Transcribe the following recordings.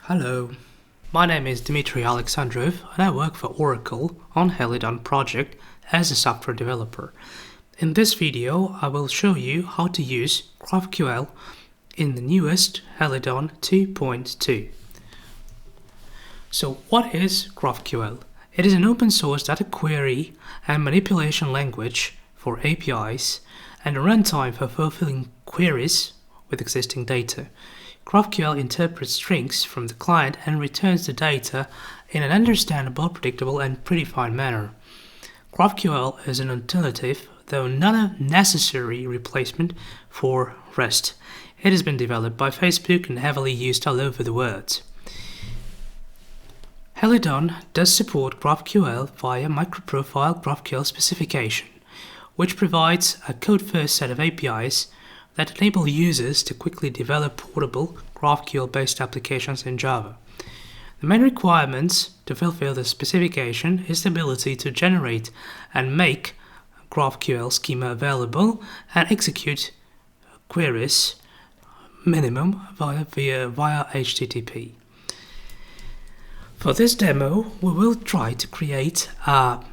Hello, my name is Dmitry Alexandrov and I work for Oracle on Helidon project as a software developer. In this video, I will show you how to use GraphQL in the newest Helidon 2.2. So what is GraphQL? It is an open source data query and manipulation language for APIs and a runtime for fulfilling queries with existing data. GraphQL interprets strings from the client and returns the data in an understandable, predictable, and predefined manner. GraphQL is an alternative, though not a necessary replacement for REST. It has been developed by Facebook and heavily used all over the world. Helidon does support GraphQL via Microprofile GraphQL specification, which provides a code-first set of APIs that enable users to quickly develop portable GraphQL-based applications in Java. The main requirements to fulfill the specification is the ability to generate and make GraphQL schema available and execute queries minimum via HTTP. For this demo, we will try to create an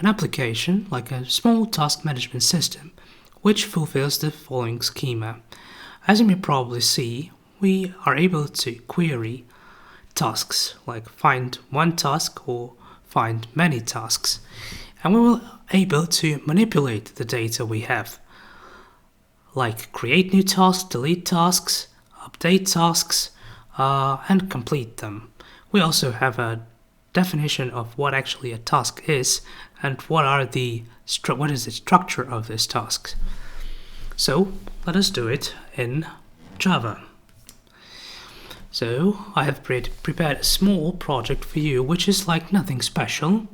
application like a small task management system which fulfills the following schema. As you may probably see, we are able to query tasks, like find one task or find many tasks, and we will able to manipulate the data we have, like create new tasks, delete tasks, update tasks, and complete them. We also have a definition of what actually a task is and what is the structure of this task. So let us do it in Java. So I have prepared a small project for you, which is like nothing special.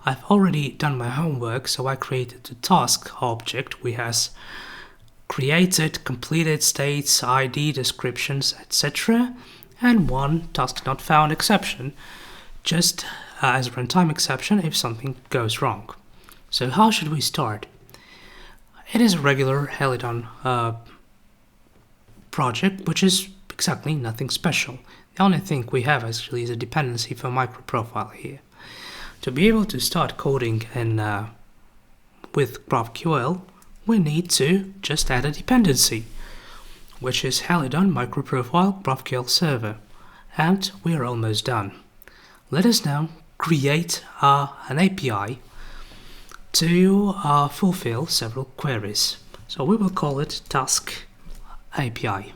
I've already done my homework, so I created the task object which has created, completed states, ID, descriptions, etc. and one task not found exception, just as a runtime exception if something goes wrong. So how should we start? It is a regular Helidon project, which is exactly nothing special. The only thing we have actually is a dependency for Microprofile here. To be able to start coding with GraphQL, we need to just add a dependency, which is Helidon Microprofile GraphQL server, and we are almost done. Let us now create an API to fulfill several queries. So we will call it Task API.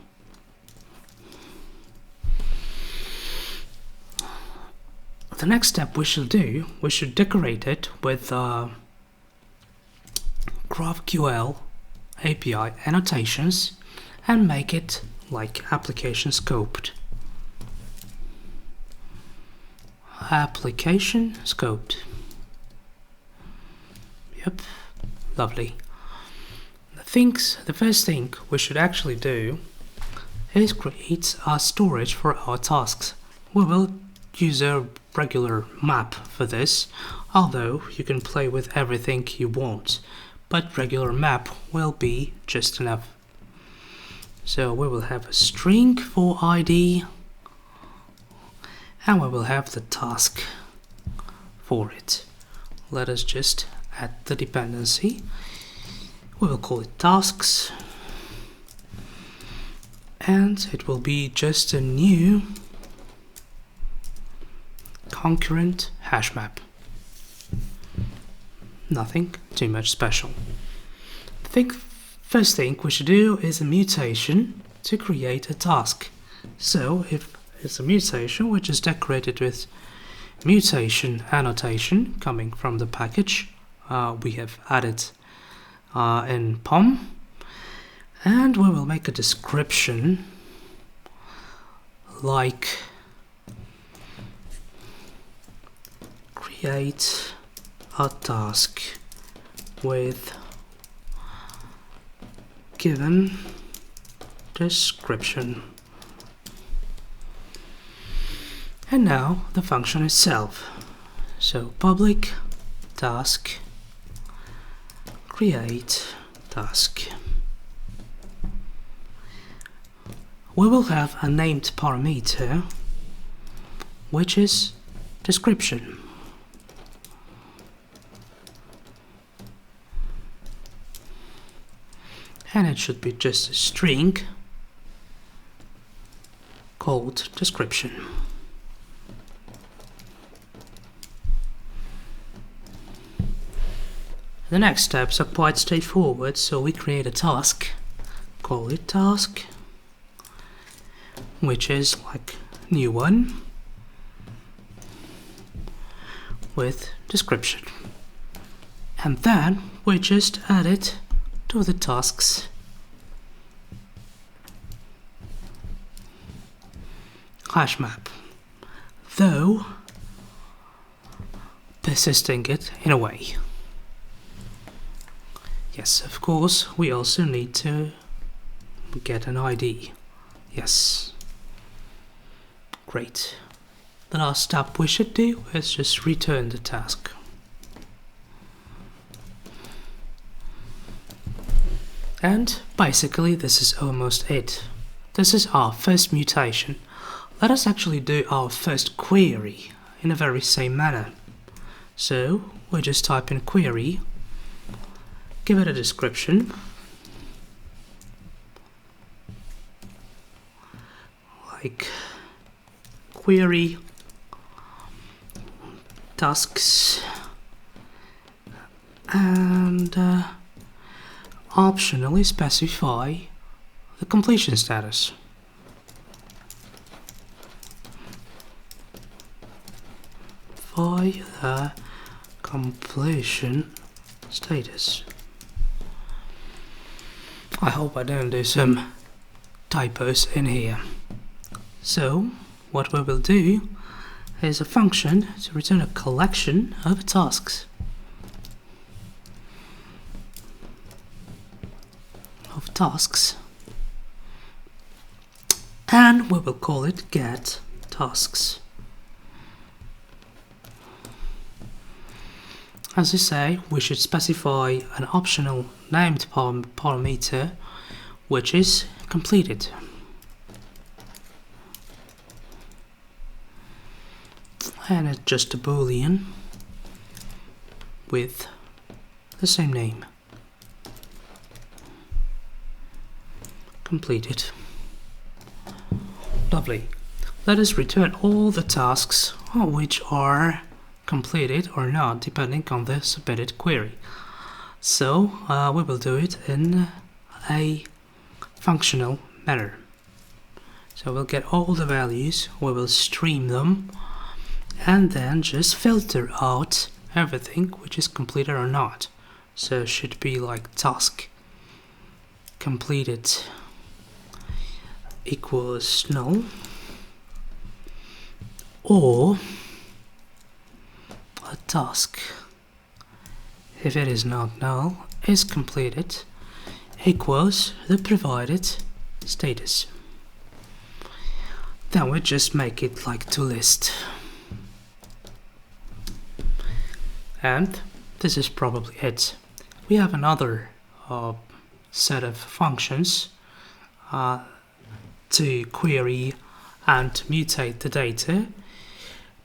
The next step we should decorate it with GraphQL API annotations and make it like application scoped. Application scoped. Yep, lovely. The first thing we should actually do is create a storage for our tasks. We will use a regular map for this, although you can play with everything you want, but regular map will be just enough. So we will have a string for ID, and we will have the task for it. Let us just add the dependency. We will call it tasks, and it will be just a new concurrent hash map. Nothing too much special. First thing we should do is a mutation to create a task. So if it's a mutation which is decorated with mutation annotation coming from the package we have added in POM, and we will make a description like create a task with given description. And now the function itself. So public task create task. We will have a named parameter which is description. And it should be just a string called description. The next steps are quite straightforward, so we create a task, call it task, which is like new one with description. And then we just add it to the tasks hash map, though persisting it in a way. Yes, of course, we also need to get an ID. Yes. Great. The last step we should do is just return the task. And basically this is almost it. This is our first mutation. Let us actually do our first query in a very same manner. So we just type in query, give it a description, like query tasks, and optionally specify the completion status. By the completion status. I hope I don't do some typos in here. So what we will do is a function to return a collection of tasks. And we will call it get tasks. As I say, we should specify an optional named parameter which is completed. And it's just a boolean with the same name. Completed. Lovely. Let us return all the tasks which are completed or not, depending on the submitted query. So we will do it in a functional manner. So we'll get all the values, we will stream them, and then just filter out everything which is completed or not. So it should be like task completed equals null, or a task, if it is not null, is completed equals the provided status. Then we just make it like to list. And this is probably it. We have another set of functions to query and mutate the data,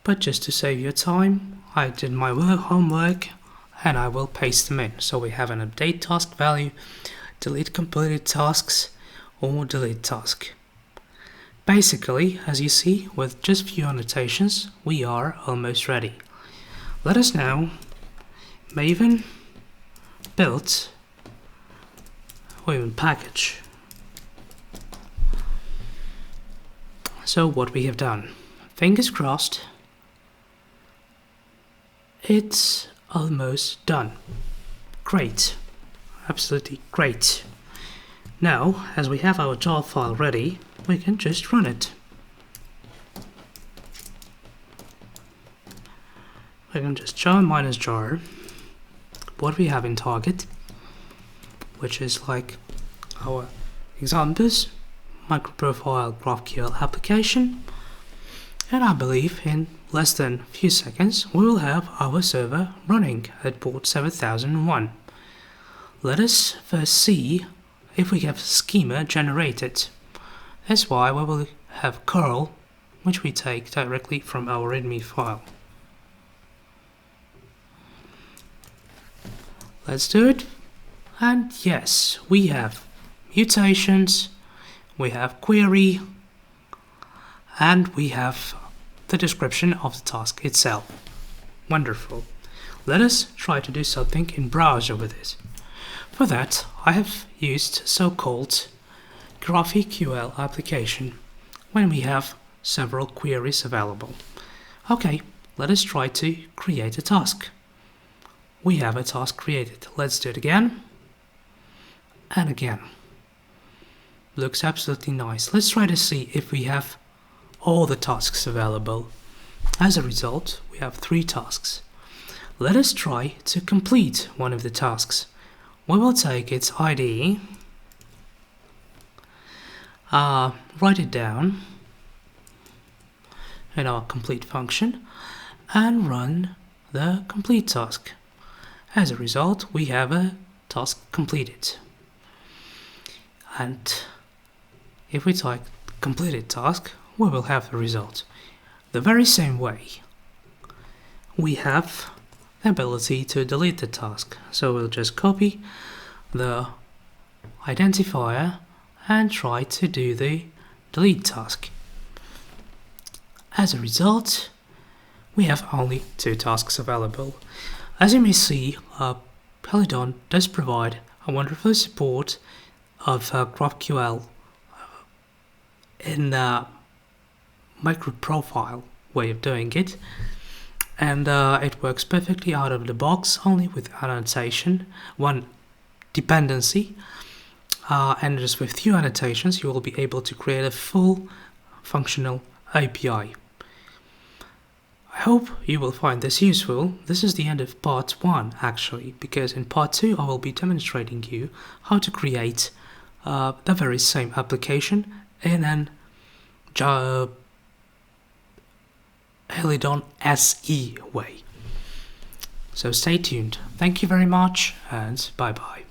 but just to save your time, I did my homework and I will paste them in. So we have an update task value, delete completed tasks, or delete task. Basically, as you see, with just few annotations, we are almost ready. Let us now Maven build or even package. So what we have done, fingers crossed, it's almost done. Great, absolutely great. Now, as we have our jar file ready, we can just run it. We can just jar minus jar what we have in target, which is like our examples, Microprofile GraphQL application, and I believe in less than a few seconds we will have our server running at port 7001. Let us first see if we have schema generated. That's why we will have curl which we take directly from our README file. Let's do it. And yes, we have mutations, we have query, and we have the description of the task itself. Wonderful. Let us try to do something in browser with it. For that, I have used so-called GraphQL application when we have several queries available. Okay, let us try to create a task. We have a task created. Let's do it again and again. Looks absolutely nice. Let's try to see if we have all the tasks available. As a result, we have 3 tasks. Let us try to complete one of the tasks. We will take its ID, write it down in our complete function, and run the complete task. As a result, we have a task completed. And if we type completed task, we will have the result. The very same way, we have the ability to delete the task. So we'll just copy the identifier and try to do the delete task. As a result, we have only 2 tasks available. As you may see, Helidon does provide a wonderful support of GraphQL in the Microprofile way of doing it, and it works perfectly out of the box, only with annotation, one dependency, and just with few annotations you will be able to create a full functional API. I hope you will find this useful. This is the end of part 1 actually, because in part 2 I will be demonstrating you how to create the very same application in an Helidon SE way. So stay tuned. Thank you very much and bye bye.